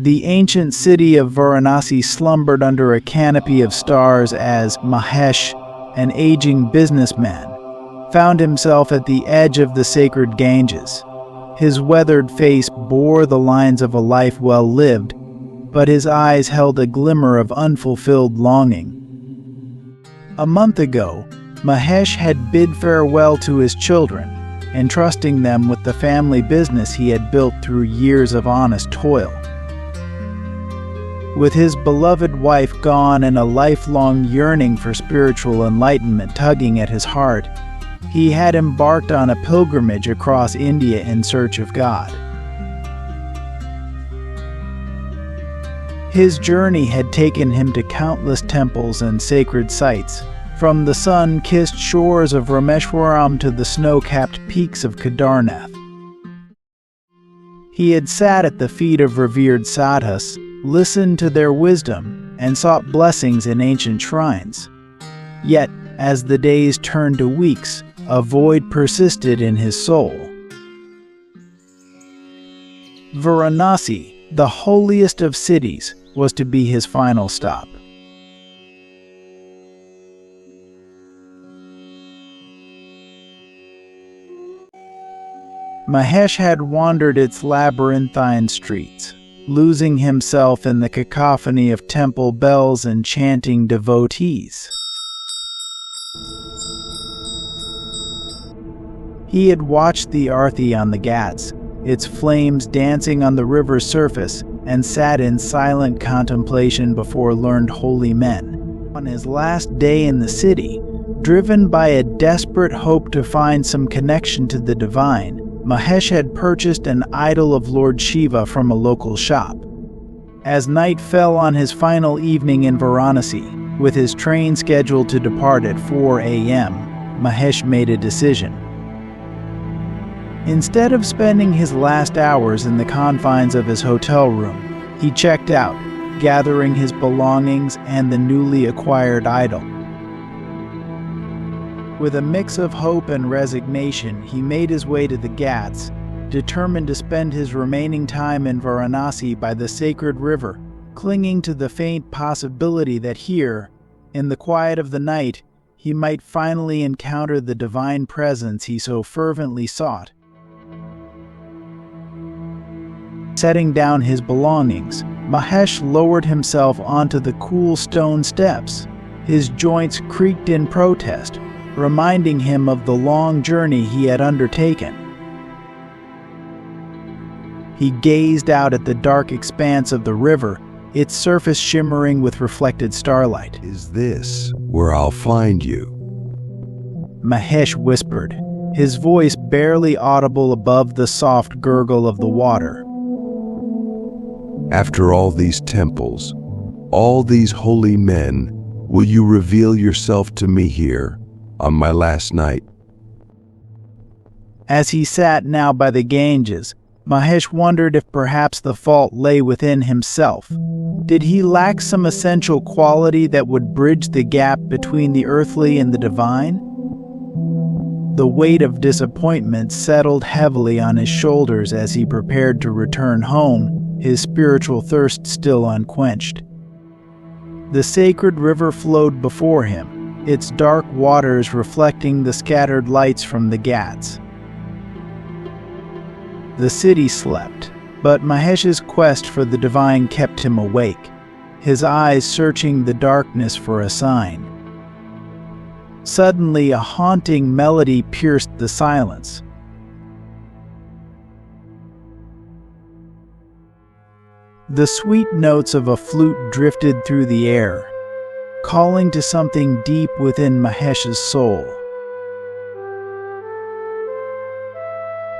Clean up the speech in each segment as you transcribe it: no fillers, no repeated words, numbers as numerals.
The ancient city of Varanasi slumbered under a canopy of stars as Mahesh, an aging businessman, found himself at the edge of the sacred Ganges. His weathered face bore the lines of a life well lived, but his eyes held a glimmer of unfulfilled longing. A month ago, Mahesh had bid farewell to his children, entrusting them with the family business he had built through years of honest toil. With his beloved wife gone and a lifelong yearning for spiritual enlightenment tugging at his heart, he had embarked on a pilgrimage across India in search of God. His journey had taken him to countless temples and sacred sites, from the sun-kissed shores of Rameshwaram to the snow-capped peaks of Kedarnath. He had sat at the feet of revered sadhus, listened to their wisdom, and sought blessings in ancient shrines. Yet, as the days turned to weeks, a void persisted in his soul. Varanasi, the holiest of cities, was to be his final stop. Mahesh had wandered its labyrinthine streets, losing himself in the cacophony of temple bells and chanting devotees. He had watched the Aarti on the ghats, its flames dancing on the river's surface, and sat in silent contemplation before learned holy men. On his last day in the city, driven by a desperate hope to find some connection to the divine, Mahesh had purchased an idol of Lord Shiva from a local shop. As night fell on his final evening in Varanasi, with his train scheduled to depart at 4 a.m., Mahesh made a decision. Instead of spending his last hours in the confines of his hotel room, he checked out, gathering his belongings and the newly acquired idol. With a mix of hope and resignation, he made his way to the ghats, determined to spend his remaining time in Varanasi by the sacred river, clinging to the faint possibility that here, in the quiet of the night, he might finally encounter the divine presence he so fervently sought. Setting down his belongings, Mahesh lowered himself onto the cool stone steps. His joints creaked in protest, reminding him of the long journey he had undertaken. He gazed out at the dark expanse of the river, its surface shimmering with reflected starlight. "Is this where I'll find you?" Mahesh whispered, his voice barely audible above the soft gurgle of the water. "After all these temples, all these holy men, will you reveal yourself to me here on my last night?" As he sat now by the Ganges, Mahesh wondered if perhaps the fault lay within himself. Did he lack some essential quality that would bridge the gap between the earthly and the divine? The weight of disappointment settled heavily on his shoulders as he prepared to return home, his spiritual thirst still unquenched. The sacred river flowed before him, its dark waters reflecting the scattered lights from the ghats. The city slept, but Mahesh's quest for the divine kept him awake, his eyes searching the darkness for a sign. Suddenly, a haunting melody pierced the silence. The sweet notes of a flute drifted through the air, calling to something deep within Mahesh's soul.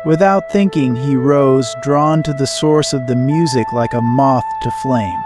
Without thinking, he rose, drawn to the source of the music like a moth to flame.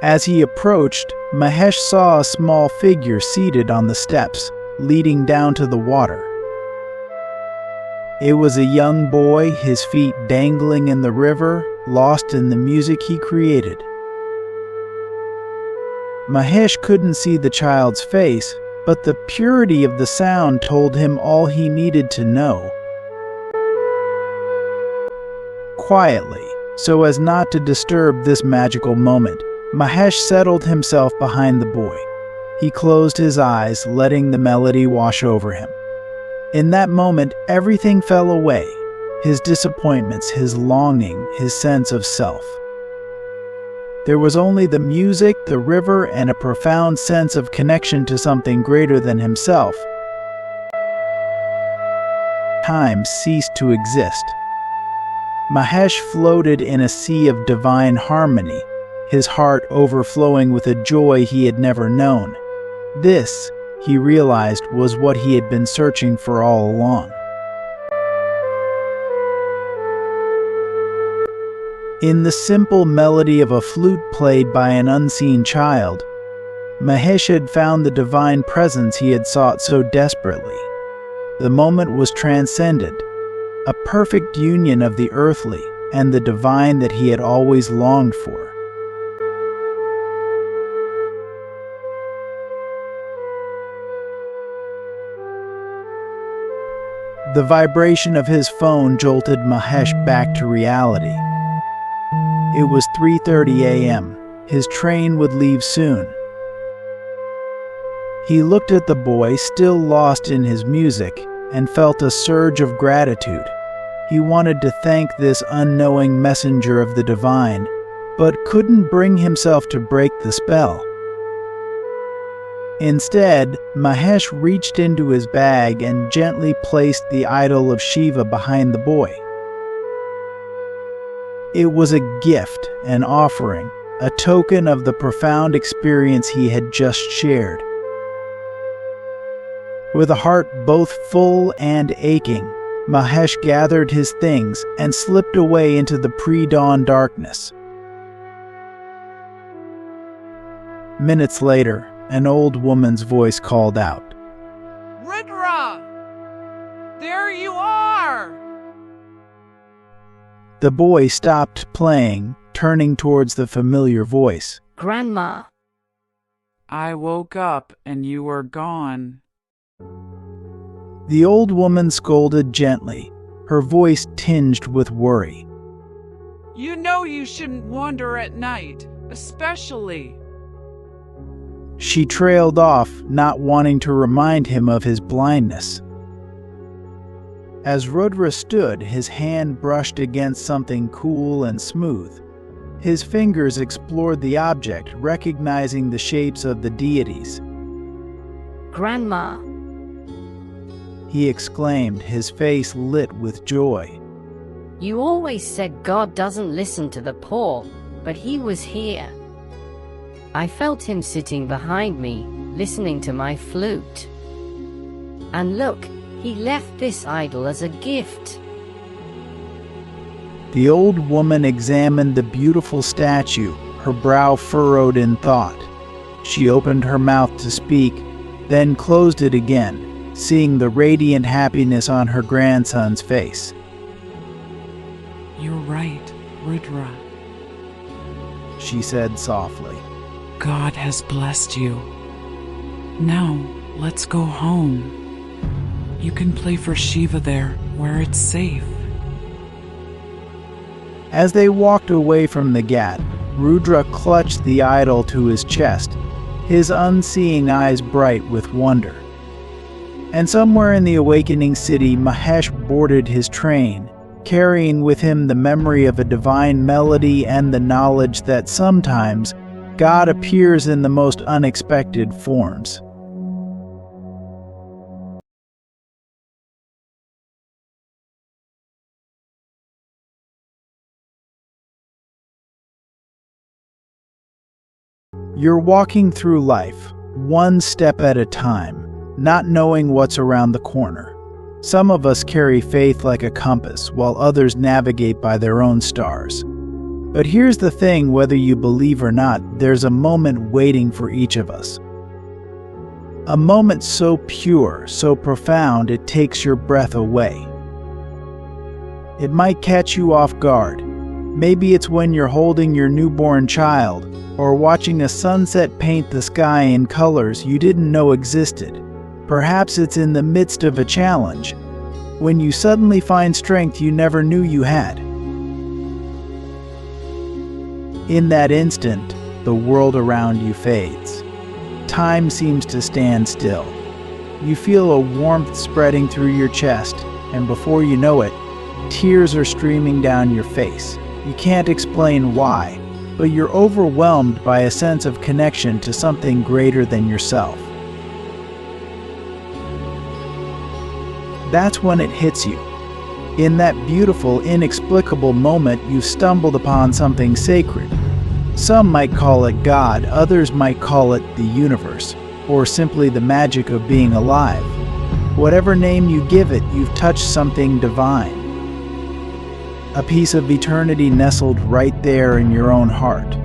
As he approached, Mahesh saw a small figure seated on the steps, leading down to the water. It was a young boy, his feet dangling in the river, lost in the music he created. Mahesh couldn't see the child's face, but the purity of the sound told him all he needed to know. Quietly, so as not to disturb this magical moment, Mahesh settled himself behind the boy. He closed his eyes, letting the melody wash over him. In that moment, everything fell away. His disappointments, his longing, his sense of self. There was only the music, the river, and a profound sense of connection to something greater than himself. Time ceased to exist. Mahesh floated in a sea of divine harmony, his heart overflowing with a joy he had never known. This, he realized, was what he had been searching for all along. In the simple melody of a flute played by an unseen child, Mahesh had found the divine presence he had sought so desperately. The moment was transcendent, a perfect union of the earthly and the divine that he had always longed for. The vibration of his phone jolted Mahesh back to reality. It was 3:30 a.m. His train would leave soon. He looked at the boy, still lost in his music, and felt a surge of gratitude. He wanted to thank this unknowing messenger of the divine, but couldn't bring himself to break the spell. Instead, Mahesh reached into his bag and gently placed the idol of Shiva behind the boy. It was a gift, an offering, a token of the profound experience he had just shared. With a heart both full and aching, Mahesh gathered his things and slipped away into the pre-dawn darkness. Minutes later, an old woman's voice called out, "Rudra! There you are!" The boy stopped playing, turning towards the familiar voice. Grandma. I woke up and you were gone. The old woman scolded gently, her voice tinged with worry. You know you shouldn't wander at night, especially. She trailed off, not wanting to remind him of his blindness. As Rudra stood, his hand brushed against something cool and smooth. His fingers explored the object, recognizing the shapes of the deities. Grandma. He exclaimed, his face lit with joy. You always said God doesn't listen to the poor, but he was here. I felt him sitting behind me, listening to my flute. And look, he left this idol as a gift. The old woman examined the beautiful statue, her brow furrowed in thought. She opened her mouth to speak, then closed it again, seeing the radiant happiness on her grandson's face. You're right, Rudra, she said softly. God has blessed you. Now, let's go home. You can play for Shiva there, where it's safe. As they walked away from the ghat, Rudra clutched the idol to his chest, his unseeing eyes bright with wonder. And somewhere in the awakening city, Mahesh boarded his train, carrying with him the memory of a divine melody and the knowledge that sometimes God appears in the most unexpected forms. You're walking through life, one step at a time, not knowing what's around the corner. Some of us carry faith like a compass, while others navigate by their own stars. But here's the thing, whether you believe or not, there's a moment waiting for each of us. A moment so pure, so profound, it takes your breath away. It might catch you off guard. Maybe it's when you're holding your newborn child, or watching a sunset paint the sky in colors you didn't know existed. Perhaps it's in the midst of a challenge, when you suddenly find strength you never knew you had. In that instant, the world around you fades. Time seems to stand still. You feel a warmth spreading through your chest, and before you know it, tears are streaming down your face. You can't explain why, but you're overwhelmed by a sense of connection to something greater than yourself. That's when it hits you. In that beautiful, inexplicable moment, you've stumbled upon something sacred. Some might call it God, others might call it the universe, or simply the magic of being alive. Whatever name you give it, you've touched something divine. A piece of eternity nestled right there in your own heart.